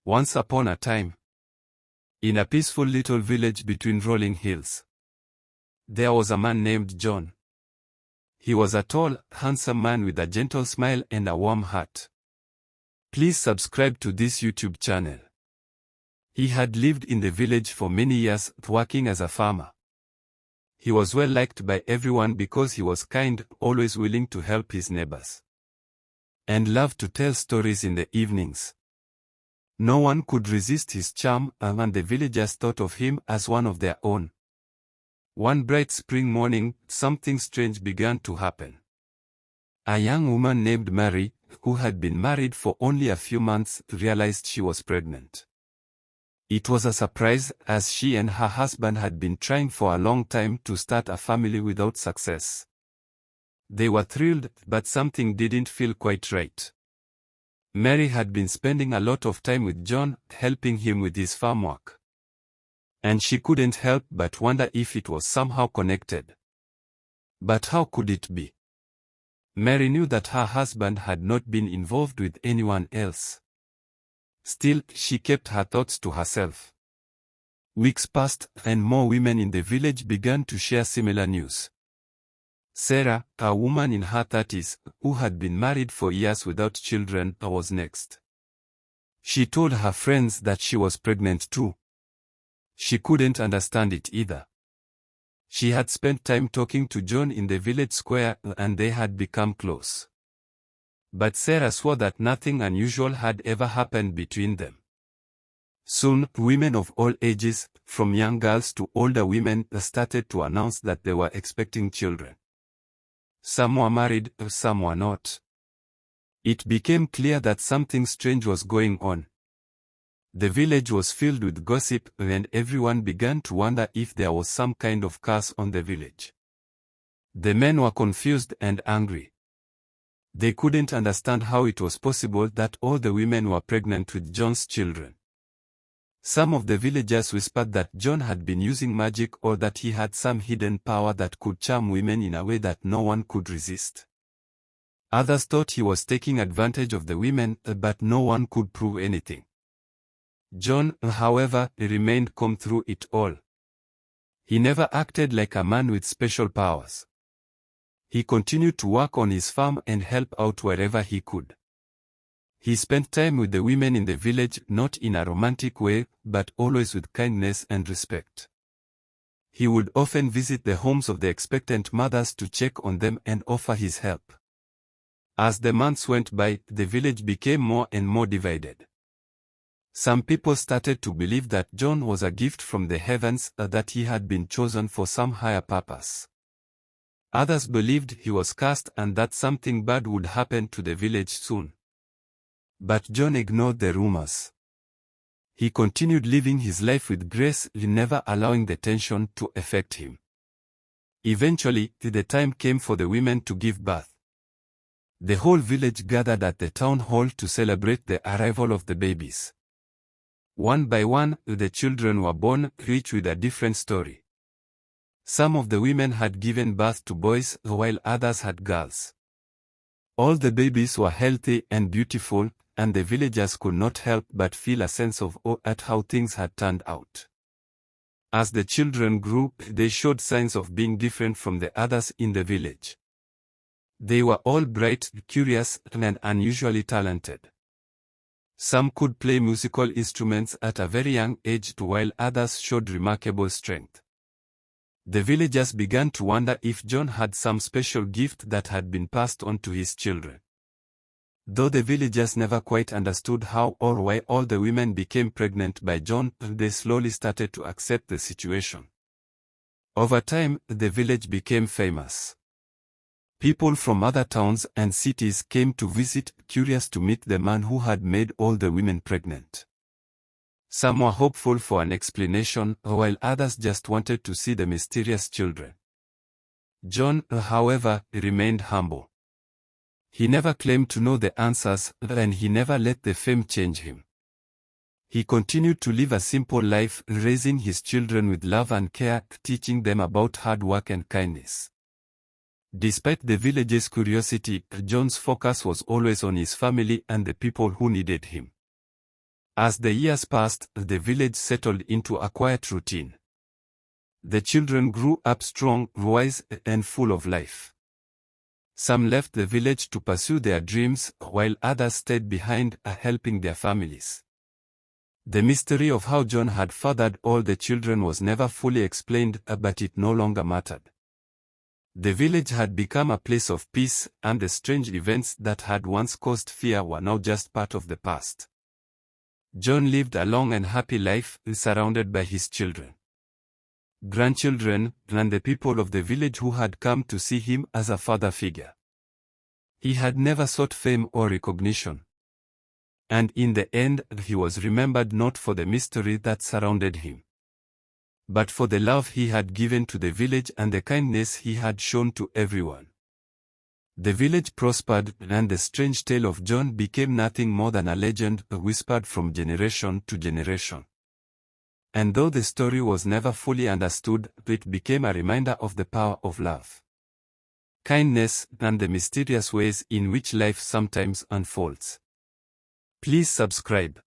Once upon a time, in a peaceful little village between rolling hills, there was a man named John. He was a tall, handsome man with a gentle smile and a warm heart. Please subscribe to this YouTube channel. He had lived in the village for many years, working as a farmer. He was well liked by everyone because he was kind, always willing to help his neighbors, and loved to tell stories in the evenings. No one could resist his charm, and the villagers thought of him as one of their own. One bright spring morning, something strange began to happen. A young woman named Mary, who had been married for only a few months, realized she was pregnant. It was a surprise, as she and her husband had been trying for a long time to start a family without success. They were thrilled, but something didn't feel quite right. Mary had been spending a lot of time with John, helping him with his farm work. And she couldn't help but wonder if it was somehow connected. But how could it be? Mary knew that her husband had not been involved with anyone else. Still, she kept her thoughts to herself. Weeks passed, and more women in the village began to share similar news. Sarah, a woman in her 30s, who had been married for years without children, was next. She told her friends that she was pregnant too. She couldn't understand it either. She had spent time talking to John in the village square, and they had become close. But Sarah swore that nothing unusual had ever happened between them. Soon, women of all ages, from young girls to older women, started to announce that they were expecting children. Some were married, some were not. It became clear that something strange was going on. The village was filled with gossip, and everyone began to wonder if there was some kind of curse on the village. The men were confused and angry. They couldn't understand how it was possible that all the women were pregnant with John's children. Some of the villagers whispered that John had been using magic, or that he had some hidden power that could charm women in a way that no one could resist. Others thought he was taking advantage of the women, but no one could prove anything. John, however, remained calm through it all. He never acted like a man with special powers. He continued to work on his farm and help out wherever he could. He spent time with the women in the village, not in a romantic way, but always with kindness and respect. He would often visit the homes of the expectant mothers to check on them and offer his help. As the months went by, the village became more and more divided. Some people started to believe that John was a gift from the heavens, that he had been chosen for some higher purpose. Others believed he was cursed and that something bad would happen to the village soon. But John ignored the rumors. He continued living his life with grace, never allowing the tension to affect him. Eventually, the time came for the women to give birth. The whole village gathered at the town hall to celebrate the arrival of the babies. One by one, the children were born, each with a different story. Some of the women had given birth to boys, while others had girls. All the babies were healthy and beautiful, and the villagers could not help but feel a sense of awe at how things had turned out. As the children grew, they showed signs of being different from the others in the village. They were all bright, curious, and unusually talented. Some could play musical instruments at a very young age, while others showed remarkable strength. The villagers began to wonder if John had some special gift that had been passed on to his children. Though the villagers never quite understood how or why all the women became pregnant by John, they slowly started to accept the situation. Over time, the village became famous. People from other towns and cities came to visit, curious to meet the man who had made all the women pregnant. Some were hopeful for an explanation, while others just wanted to see the mysterious children. John, however, remained humble. He never claimed to know the answers, and he never let the fame change him. He continued to live a simple life, raising his children with love and care, teaching them about hard work and kindness. Despite the village's curiosity, John's focus was always on his family and the people who needed him. As the years passed, the village settled into a quiet routine. The children grew up strong, wise, and full of life. Some left the village to pursue their dreams, while others stayed behind, helping their families. The mystery of how John had fathered all the children was never fully explained, but it no longer mattered. The village had become a place of peace, and the strange events that had once caused fear were now just part of the past. John lived a long and happy life, surrounded by his children, grandchildren, and the people of the village who had come to see him as a father figure. He had never sought fame or recognition. And in the end, he was remembered not for the mystery that surrounded him, but for the love he had given to the village and the kindness he had shown to everyone. The village prospered, and the strange tale of John became nothing more than a legend whispered from generation to generation. And though the story was never fully understood, it became a reminder of the power of love, kindness, and the mysterious ways in which life sometimes unfolds. Please subscribe.